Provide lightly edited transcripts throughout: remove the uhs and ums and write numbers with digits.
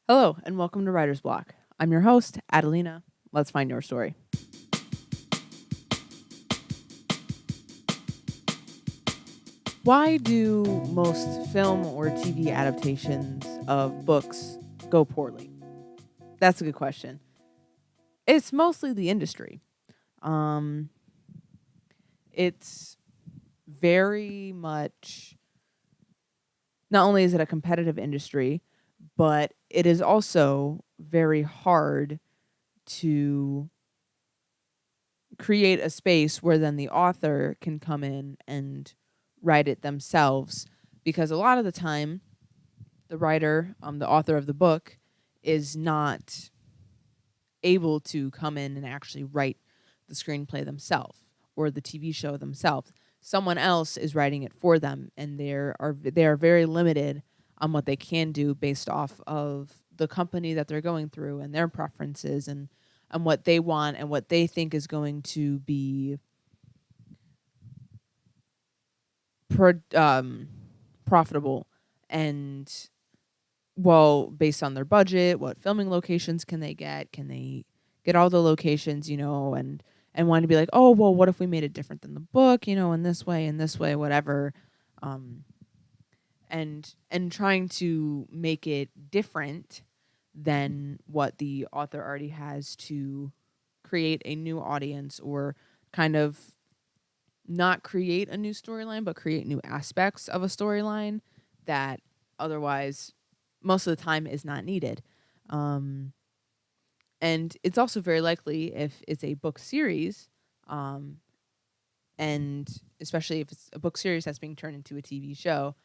Hello, and welcome to Writer's Block. I'm your host, Adelina. Let's find your story. Why do most film or TV adaptations of books go poorly? That's a good question. It's mostly the industry. Um, it's very much, not only is it a competitive industry, but it is also very hard to create a space where then the author can come in and write it themselves, because a lot of the time the writer, the author of the book, is not able to come in and actually write the screenplay themselves or the TV show themselves. Someone else is writing it for them, and they are very limited on what they can do based off of the company that they're going through and their preferences and what they want and what they think is going to be profitable, and well, based on their budget, what filming locations can they get? Can they get all the locations, and want to be like, oh, well, what if we made it different than the book, in this way, whatever, um, and trying to make it different than what the author already has to create a new audience, or kind of not create a new storyline, but create new aspects of a storyline that otherwise most of the time is not needed. Um, and it's also very likely, if it's a book series, um, and especially if it's a book series that's being turned into a TV show,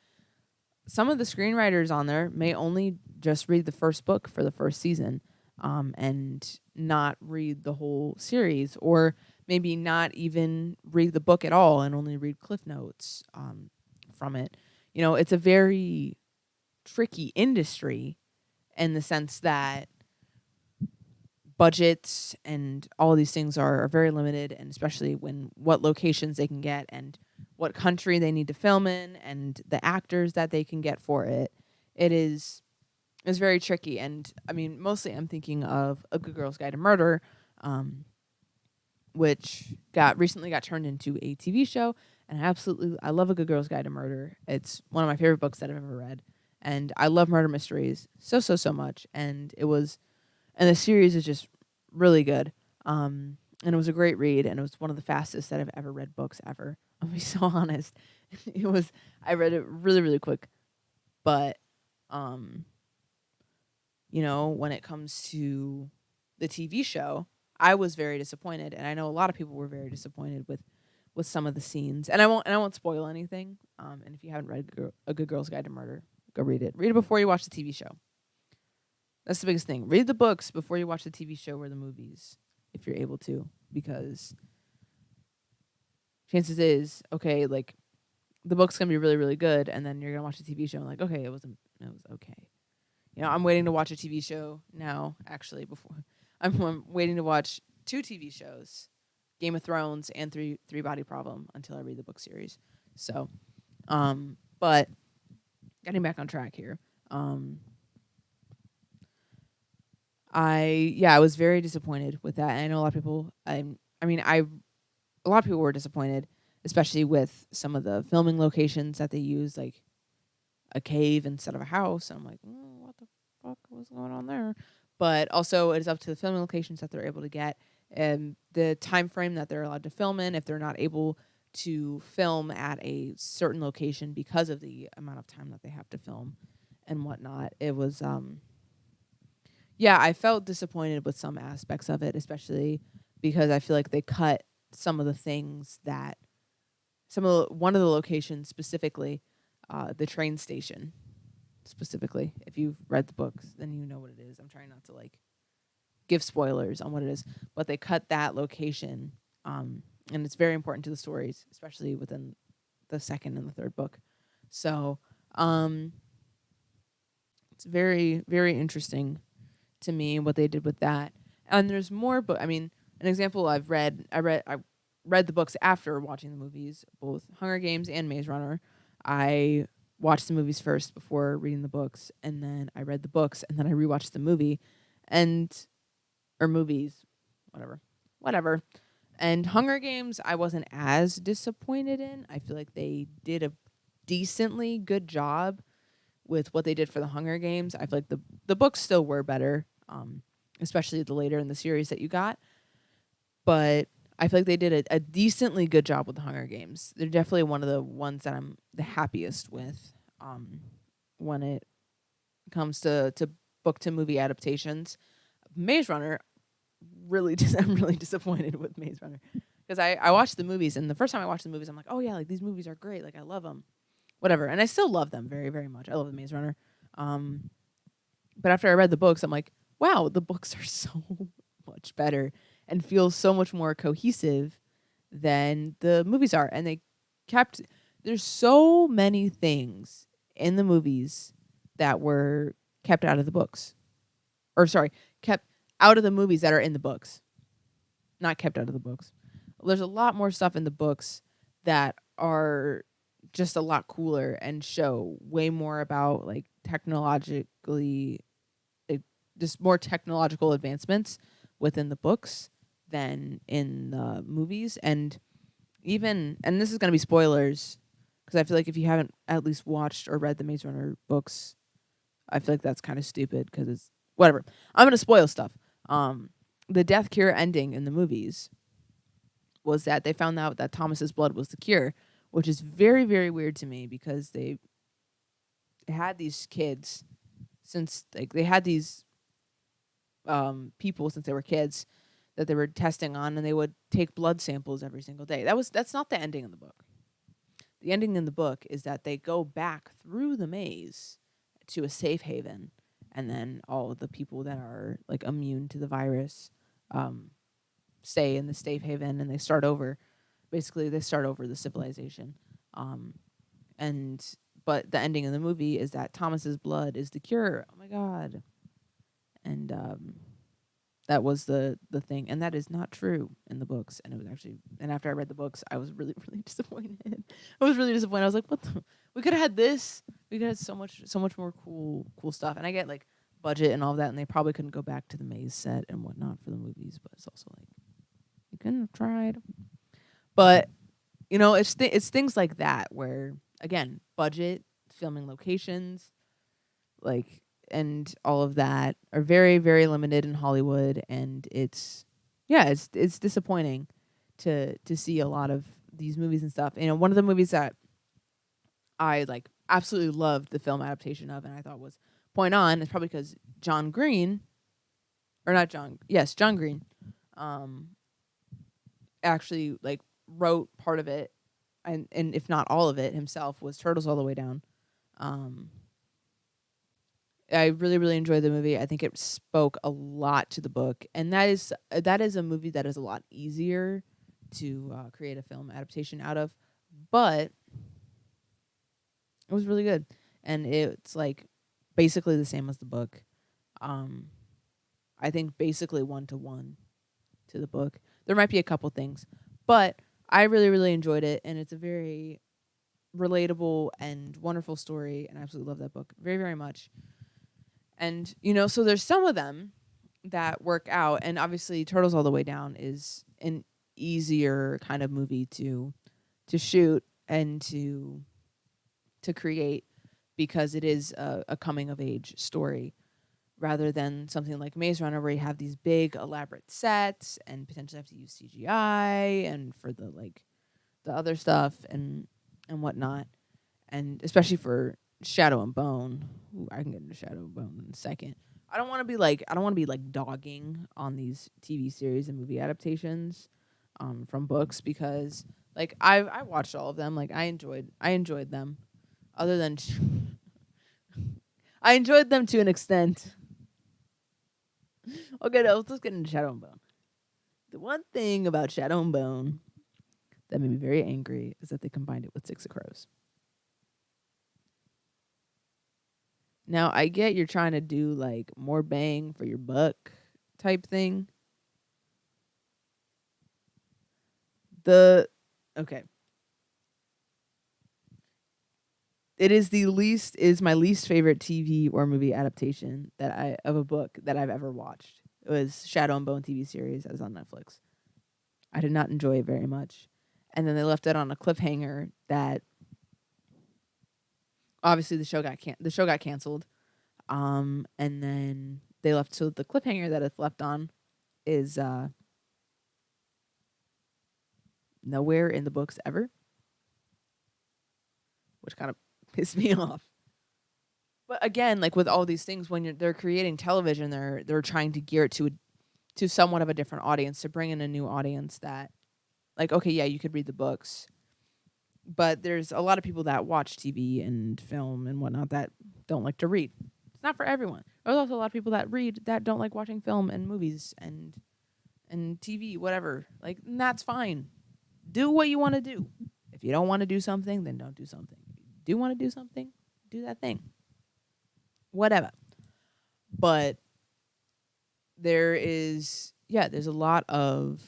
some of the screenwriters on there may only just read the first book for the first season, and not read the whole series, or maybe not even read the book at all and only read cliff notes from it. It's a very tricky industry in the sense that budgets and all of these things are very limited, and especially when what locations they can get and what country they need to film in and the actors that they can get for it. It is very tricky. And I mean, mostly I'm thinking of A Good Girl's Guide to Murder, um, which got recently got turned into a TV show. And I love A Good Girl's Guide to Murder. It's one of my favorite books that I've ever read, and I love murder mysteries so much. And the series is just really good. And it was a great read, and it was one of the fastest that I've ever read books ever. I'll be so honest. It was I read it really quick, but um when it comes to the TV show, I was very disappointed, and I know a lot of people were very disappointed with some of the scenes. And I won't spoil anything. And if you haven't read A Good Girl's Guide to Murder, go read it. Read it before you watch the TV show. That's the biggest thing. Read the books before you watch the TV show or the movies, if you're able to, because chances is, okay, like the book's gonna be really good, and then you're gonna watch the TV show and like, okay, it was okay. I'm waiting to watch a TV show now. Actually, before I'm waiting to watch two TV shows, Game of Thrones and Three Body Problem, until I read the book series. So, but getting back on track here, um, I was very disappointed with that. And I know a lot of people. A lot of people were disappointed, especially with some of the filming locations that they use, like a cave instead of a house. And I'm like, what the fuck was going on there? But also, it is up to the filming locations that they're able to get, and the time frame that they're allowed to film in. If they're not able to film at a certain location because of the amount of time that they have to film and whatnot, it was yeah, I felt disappointed with some aspects of it, especially because I feel like they cut some of the things that one of the locations specifically, the train station specifically. If you've read the books, then you know what it is. I'm trying not to like give spoilers on what it is, but they cut that location, and it's very important to the stories, especially within the second and the third book. So um, it's very interesting to me what they did with that. And there's more, but I mean, an example I read the books after watching the movies, both Hunger Games and Maze Runner. I watched the movies first before reading the books, and then I read the books, and then I rewatched the movie, and or movies, whatever, whatever. And Hunger Games, I wasn't as disappointed in. I feel like they did a decently good job with what they did for the Hunger Games. I feel like the books still were better, especially the later in the series that you got. But I feel like they did a decently good job with the Hunger Games. They're definitely one of the ones that I'm the happiest with when it comes to book to movie adaptations. Maze Runner, I'm really disappointed with Maze Runner because I watched the movies, and the first time I watched the movies, I'm like, oh yeah, like these movies are great, like I love them, whatever, and I still love them very very much. I love the Maze Runner, um, but after I read the books, I'm like, wow, the books are so much better and feel so much more cohesive than the movies are, and they kept there's so many things in the movies that were kept out of the books, or sorry, kept out of the movies that are in the books, not kept out of the books. There's a lot more stuff in the books that are just a lot cooler and show way more about like technologically, like, just more technological advancements within the books than in the movies. And even, and this is going to be spoilers, because I feel like if you haven't at least watched or read the Maze Runner books, I feel like that's kind of stupid because it's whatever. I'm going to spoil stuff. The death cure ending in the movies was that they found out that Thomas's blood was the cure, which is very very weird to me because they had these kids since like they had these people since they were kids that they were testing on, and they would take blood samples every single day. That's not the ending in the book. The ending in the book is that they go back through the maze to a safe haven, and then all of the people that are like immune to the virus um, stay in the safe haven, and they start over. Basically, they start over the civilization. Um, and but the ending of the movie is that Thomas's blood is the cure. Oh my god! And that was the thing, and that is not true in the books. And it was actually, and after I read the books, I was really really disappointed. I was really disappointed. I was like, what? We could have had this. We could have had so much more cool stuff. And I get like budget and all of that, and they probably couldn't go back to the maze set and whatnot for the movies. But it's also like you couldn't have tried. But you know, it's things like that where again, budget, filming locations, like and all of that are very very limited in Hollywood, and it's yeah, it's disappointing to see a lot of these movies and stuff. You know, one of the movies that I like absolutely loved the film adaptation of and I thought was point on is probably because John Green, or not John, yes, John Green, um actually like wrote part of it, and if not all of it himself, was Turtles All the Way Down. Um, I really really enjoyed the movie. I think it spoke a lot to the book, and that is a movie that is a lot easier to create a film adaptation out of, but it was really good, and it's like basically the same as the book. Um, I think basically 1-to-1 to the book. There might be a couple things, but I really really enjoyed it, and it's a very relatable and wonderful story, and I absolutely love that book very very much. And you know, so there's some of them that work out, and obviously Turtles All the Way Down is an easier kind of movie to shoot and to create because it is a coming of age story rather than something like Maze Runner where you have these big elaborate sets and potentially have to use CGI and for the like the other stuff and whatnot, and especially for Shadow and Bone. Ooh, I can get into Shadow and Bone in a second. I don't want to be like dogging on these TV series and movie adaptations from books because like I watched all of them. Like I enjoyed them. Other than I enjoyed them to an extent. Okay, no, let's get into Shadow and Bone. The one thing about Shadow and Bone that made me very angry is that they combined it with Six of Crows. Now I get you're trying to do like more bang for your buck type thing. The okay. is my least favorite TV or movie adaptation of a book that I've ever watched. It was Shadow and Bone TV series that was on Netflix. I did not enjoy it very much. And then they left it on a cliffhanger that obviously the show got canceled. And then they left, so the cliffhanger that it's left on is nowhere in the books ever, which kind of pissed me off. But again, like with all these things, when they're creating television, they're trying to gear it to somewhat of a different audience, to bring in a new audience that, like, okay, yeah, you could read the books, but there's a lot of people that watch TV and film and whatnot that don't like to read. It's not for everyone. There's also a lot of people that read that don't like watching film and movies and TV, whatever. Like, and that's fine. Do what you want to do. If you don't want to do something, then don't do something. If you do want to do something, do that thing. Whatever. But there's a lot of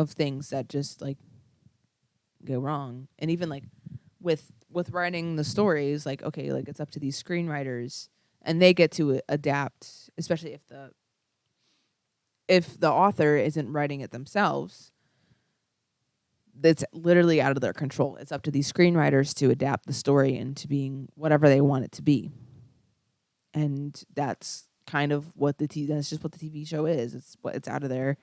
things that just like go wrong. And even like with writing the stories, like, okay, like it's up to these screenwriters and they get to adapt, especially if the author isn't writing it themselves. That's literally out of their control. It's up to these screenwriters to adapt the story into being whatever they want it to be. And that's kind of what that's just what the TV show is. It's out of their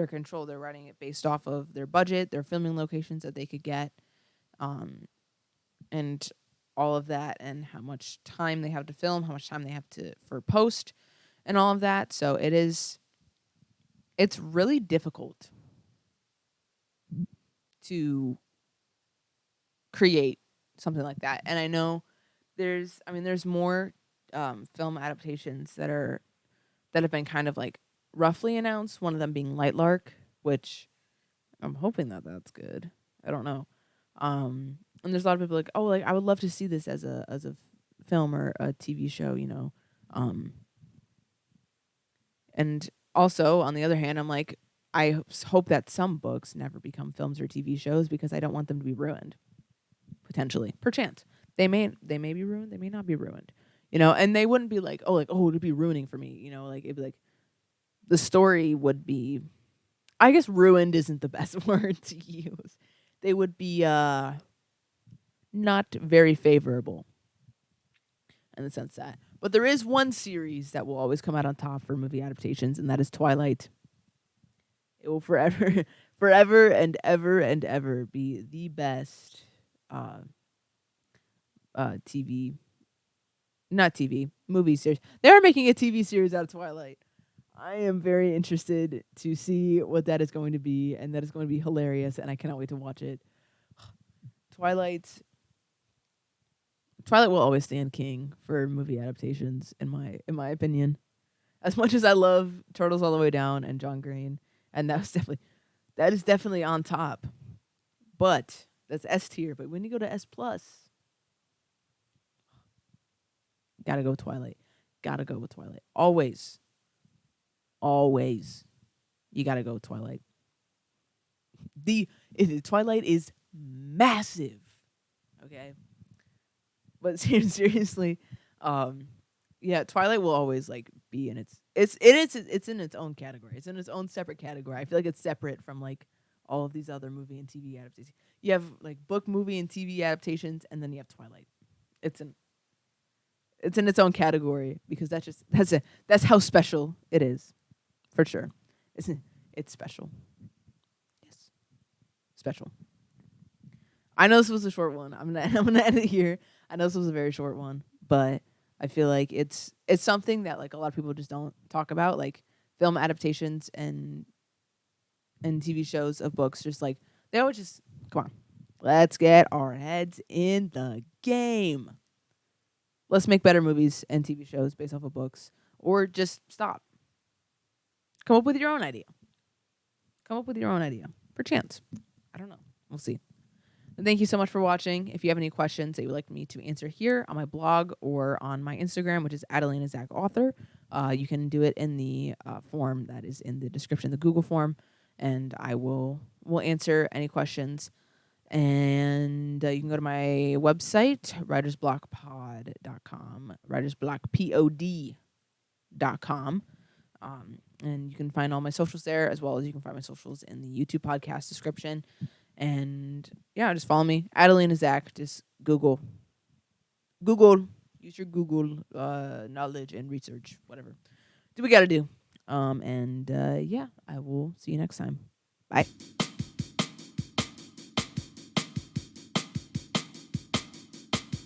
control. They're writing it based off of their budget, their filming locations that they could get, and all of that, and how much time they have to film, how much time they have to for post, and all of that. So it's really difficult to create something like that. And I know there's more film adaptations that have been kind of like roughly announced. One of them being Lightlark, which I'm hoping that that's good. I don't know. And there's a lot of people like, oh, like I would love to see this as a film or a TV show, you know. And also on the other hand, I'm like, I hope that some books never become films or TV shows because I don't want them to be ruined. Potentially, perchance, they may be ruined. They may not be ruined. You know, and they wouldn't be like, oh, it'd be ruining for me. You know, like it'd be like the story would be, I guess ruined isn't the best word to use. They would be not very favorable in the sense that. But there is one series that will always come out on top for movie adaptations, and that is Twilight. It will forever, forever and ever be the best movie series. They are making a TV series out of Twilight. I am very interested to see what that is going to be, and that is going to be hilarious, and I cannot wait to watch it. Twilight will always stand king for movie adaptations in my opinion. As much as I love Turtles All the Way Down and John Green, and that is definitely on top. But that's S tier. But when you go to S plus, gotta go Twilight. Gotta go with Twilight. Always. You gotta go with Twilight. Twilight is massive. Okay. But seriously, yeah, Twilight will always like be in it's in its own category. It's in its own separate category. I feel like it's separate from like all of these other movie and TV adaptations. You have like book, movie, and TV adaptations, and then you have Twilight. It's in its own category because that's how special it is, for sure. It's special. Yes, special. I know this was a short one. I'm gonna end it here. I know this was a very short one, but I feel like it's something that like a lot of people just don't talk about, like film adaptations and TV shows of books. Just like they always just come on, let's get our heads in the game. Let's make better movies and TV shows based off of books, or just stop. Come up with your own idea. Perchance. I don't know. We'll see. And thank you so much for watching. If you have any questions that you would like me to answer here on my blog or on my Instagram, which is @AdelinaZachAuthor, you can do it in the form that is in the description, the Google form, and I will answer any questions. And you can go to my website, writersblockpod.com, writersblockpod.com. And you can find all my socials there, as well as you can find my socials in the YouTube podcast description. And yeah, just follow me, Adelina Zach. Just Google, use your Google knowledge and research, whatever. Do what we gotta do. And yeah, I will see you next time. Bye.